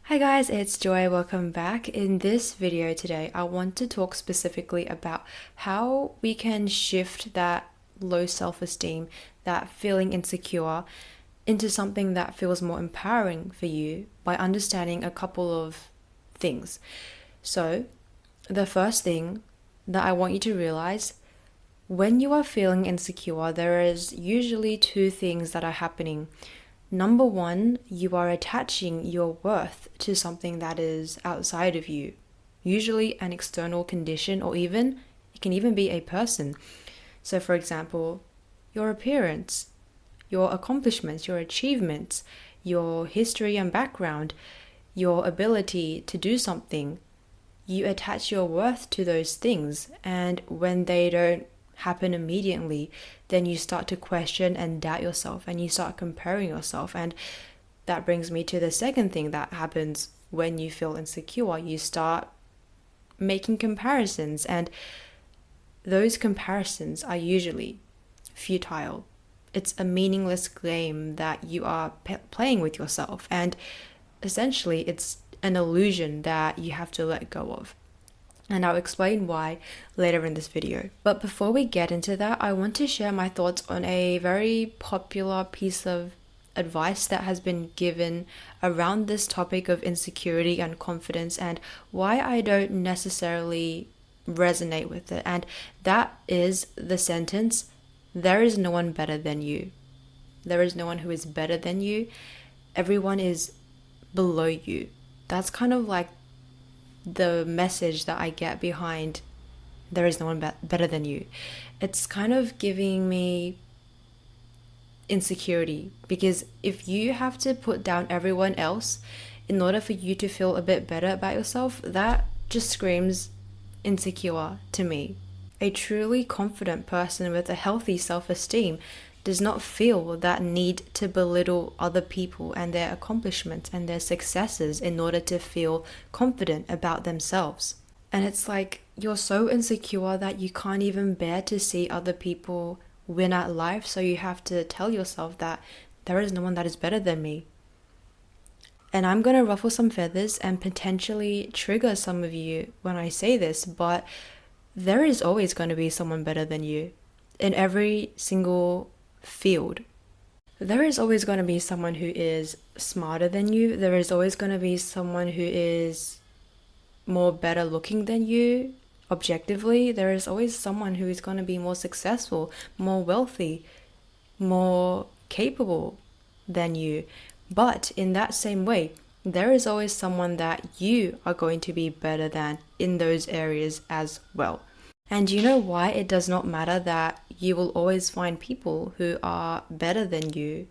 Hi guys, it's Joy. Welcome back. In this video today, I want to talk specifically about how we can shift that low self-esteem, that feeling insecure, into something that feels more empowering for you by understanding a couple of things. So, the first thing that I want you to realize when you are feeling insecure, there is usually two things that are happening. Number one, you are attaching your worth to something that is outside of you, usually an external condition, or even it can even be a person. So, for example, your appearance, your accomplishments, your achievements, your history and background, your ability to do something. You attach your worth to those things, and when they don't happen immediately, then you start to question and doubt yourself and you start comparing yourself. And that brings me to the second thing that happens when you feel insecure. You start making comparisons, and those comparisons are usually futile. It's a meaningless game that you are playing with yourself, and essentially it's an illusion that you have to let go of. And I'll explain why later in this video. But before we get into that, I want to share my thoughts on a very popular piece of advice that has been given around this topic of insecurity and confidence, and why I don't necessarily resonate with it. And that is the sentence, there is no one better than you. There is no one who is better than you. Everyone is below you. That's kind of like the message that I get behind there is no one better than you. It's kind of giving me insecurity, because if you have to put down everyone else in order for you to feel a bit better about yourself, that just screams insecure to me. A truly confident person with a healthy self-esteem does not feel that need to belittle other people and their accomplishments and their successes in order to feel confident about themselves. And it's like you're so insecure that you can't even bear to see other people win at life, so you have to tell yourself that there is no one that is better than me. And I'm going to ruffle some feathers and potentially trigger some of you when I say this, but there is always going to be someone better than you in every single field. There is always going to be someone who is smarter than you. There is always going to be someone who is more better looking than you objectively. There is always someone who is going to be more successful, more wealthy, more capable than you. But in that same way, there is always someone that you are going to be better than in those areas as well. And you know why it does not matter that you will always find people who are better than you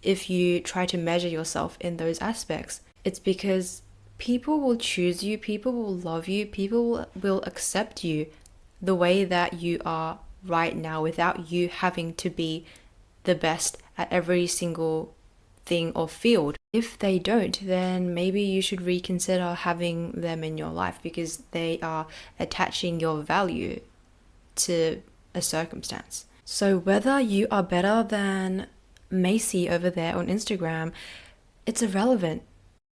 if you try to measure yourself in those aspects? It's because people will choose you, people will love you, people will accept you the way that you are right now without you having to be the best at every single thing or field. If they don't, then maybe you should reconsider having them in your life, because they are attaching your value to a circumstance. So whether you are better than Macy over there on Instagram, it's irrelevant,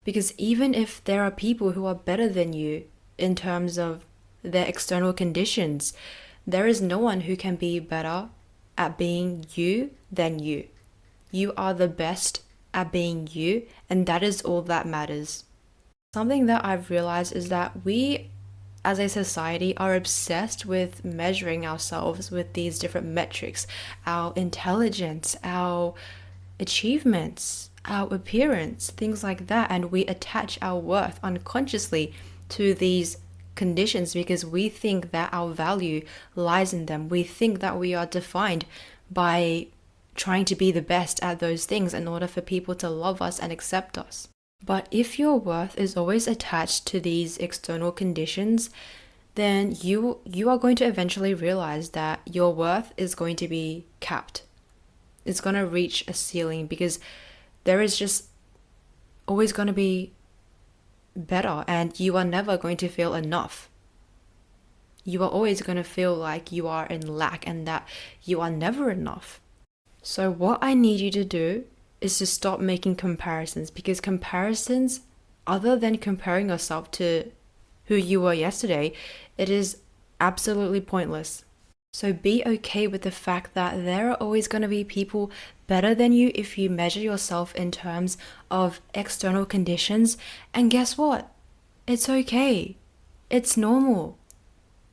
because even if there are people who are better than you in terms of their external conditions, there is no one who can be better at being you than you. You are the best at being you, and that is all that matters. Something that I've realized is that we as a society are obsessed with measuring ourselves with these different metrics, our intelligence, our achievements, our appearance, things like that, and we attach our worth unconsciously to these conditions because we think that our value lies in them. We think that we are defined by trying to be the best at those things in order for people to love us and accept us. But if your worth is always attached to these external conditions, then you are going to eventually realize that your worth is going to be capped. It's going to reach a ceiling, because there is just always going to be better, and you are never going to feel enough. You are always going to feel like you are in lack and that you are never enough. So what I need you to do is to stop making comparisons, because comparisons, other than comparing yourself to who you were yesterday, it is absolutely pointless. So be okay with the fact that there are always going to be people better than you if you measure yourself in terms of external conditions. And guess what? It's okay. It's normal.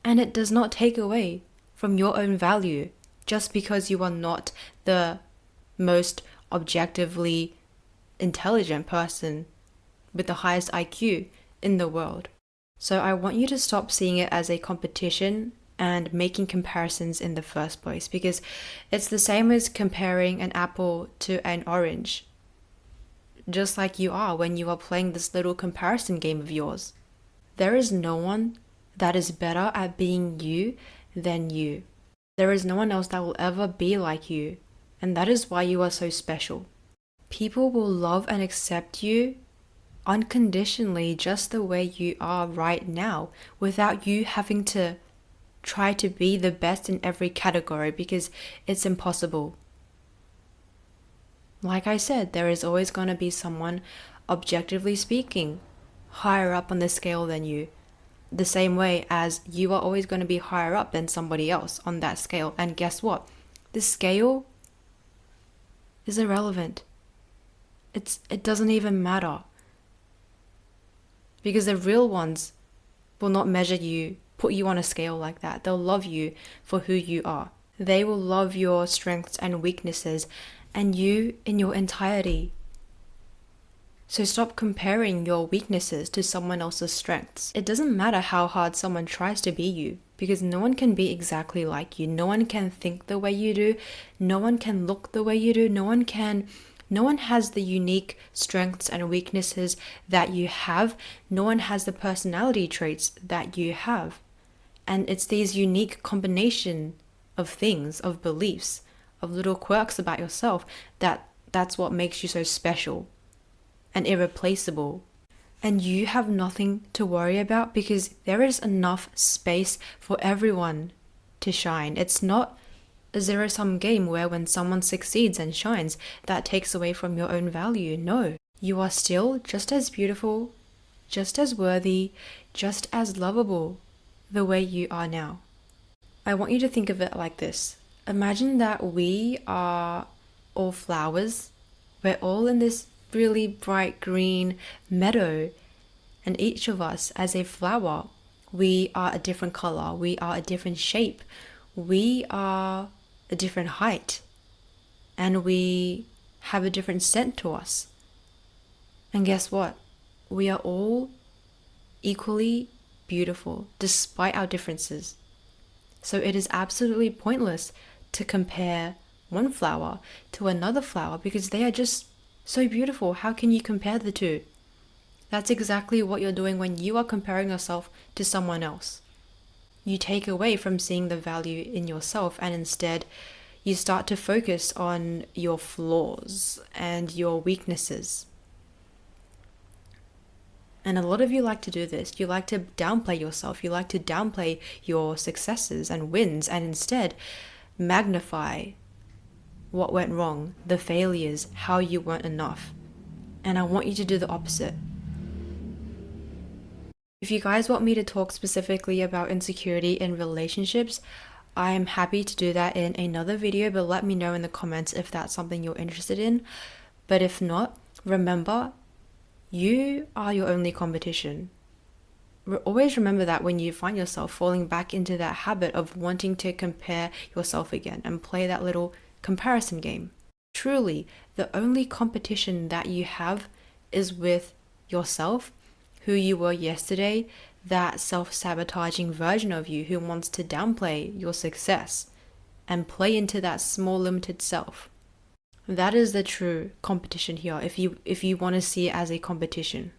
And it does not take away from your own value just because you are not the most objectively intelligent person with the highest IQ in the world. So I want you to stop seeing it as a competition and making comparisons in the first place, because it's the same as comparing an apple to an orange, just like you are when you are playing this little comparison game of yours. There is no one that is better at being you than you. There is no one else that will ever be like you, and that is why you are so special. People will love and accept you unconditionally just the way you are right now, without you having to try to be the best in every category, because it's impossible. Like I said, there is always going to be someone, objectively speaking, higher up on the scale than you. The same way as you are always going to be higher up than somebody else on that scale. And guess what? The scale is irrelevant. It doesn't even matter. Because the real ones will not measure you, put you on a scale like that. They'll love you for who you are. They will love your strengths and weaknesses and you in your entirety. So stop comparing your weaknesses to someone else's strengths. It doesn't matter how hard someone tries to be you, because no one can be exactly like you. No one can think the way you do. No one can look the way you do. No one has the unique strengths and weaknesses that you have. No one has the personality traits that you have. And it's these unique combination of things, of beliefs, of little quirks about yourself, that's what makes you so special and irreplaceable. And you have nothing to worry about, because there is enough space for everyone to shine. It's not a zero-sum game where when someone succeeds and shines, that takes away from your own value. No, you are still just as beautiful, just as worthy, just as lovable the way you are now. I want you to think of it like this. Imagine that we are all flowers. We're all in this really bright green meadow, and each of us as a flower, we are a different color, we are a different shape, we are a different height, and we have a different scent to us. And guess what? We are all equally beautiful despite our differences. So it is absolutely pointless to compare one flower to another flower, because they are just so beautiful. How can you compare the two? That's exactly what you're doing when you are comparing yourself to someone else. You take away from seeing the value in yourself, and instead you start to focus on your flaws and your weaknesses. And a lot of you like to do this. You like to downplay yourself. You like to downplay your successes and wins, and instead magnify what went wrong, the failures, how you weren't enough. And I want you to do the opposite. If you guys want me to talk specifically about insecurity in relationships, I'm happy to do that in another video, but let me know in the comments if that's something you're interested in. But if not, remember, you are your only competition. Always remember that when you find yourself falling back into that habit of wanting to compare yourself again and play that little comparison game. Truly, the only competition that you have is with yourself, who you were yesterday, that self-sabotaging version of you who wants to downplay your success and play into that small limited self. That is the true competition here, if you want to see it as a competition.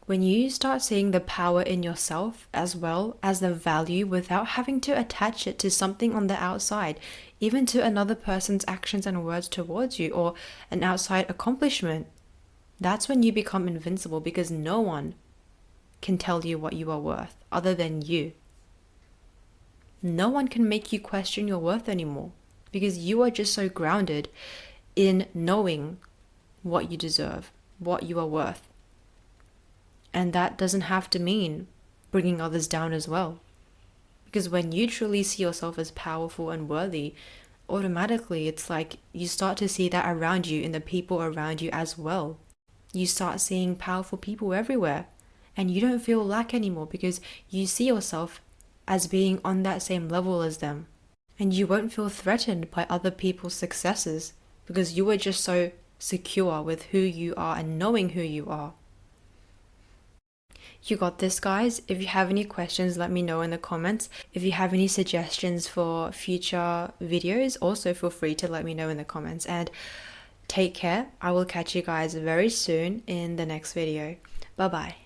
When you start seeing the power in yourself as well as the value without having to attach it to something on the outside, even to another person's actions and words towards you or an outside accomplishment, that's when you become invincible, because no one can tell you what you are worth other than you. No one can make you question your worth anymore, because you are just so grounded in knowing what you deserve, what you are worth. And that doesn't have to mean bringing others down as well. Because when you truly see yourself as powerful and worthy, automatically it's like you start to see that around you in the people around you as well. You start seeing powerful people everywhere, and you don't feel lack anymore because you see yourself as being on that same level as them. And you won't feel threatened by other people's successes because you are just so secure with who you are and knowing who you are. You got this, guys. If you have any questions, let me know in the comments. If you have any suggestions for future videos, also feel free to let me know in the comments. And take care. I will catch you guys very soon in the next video. Bye bye.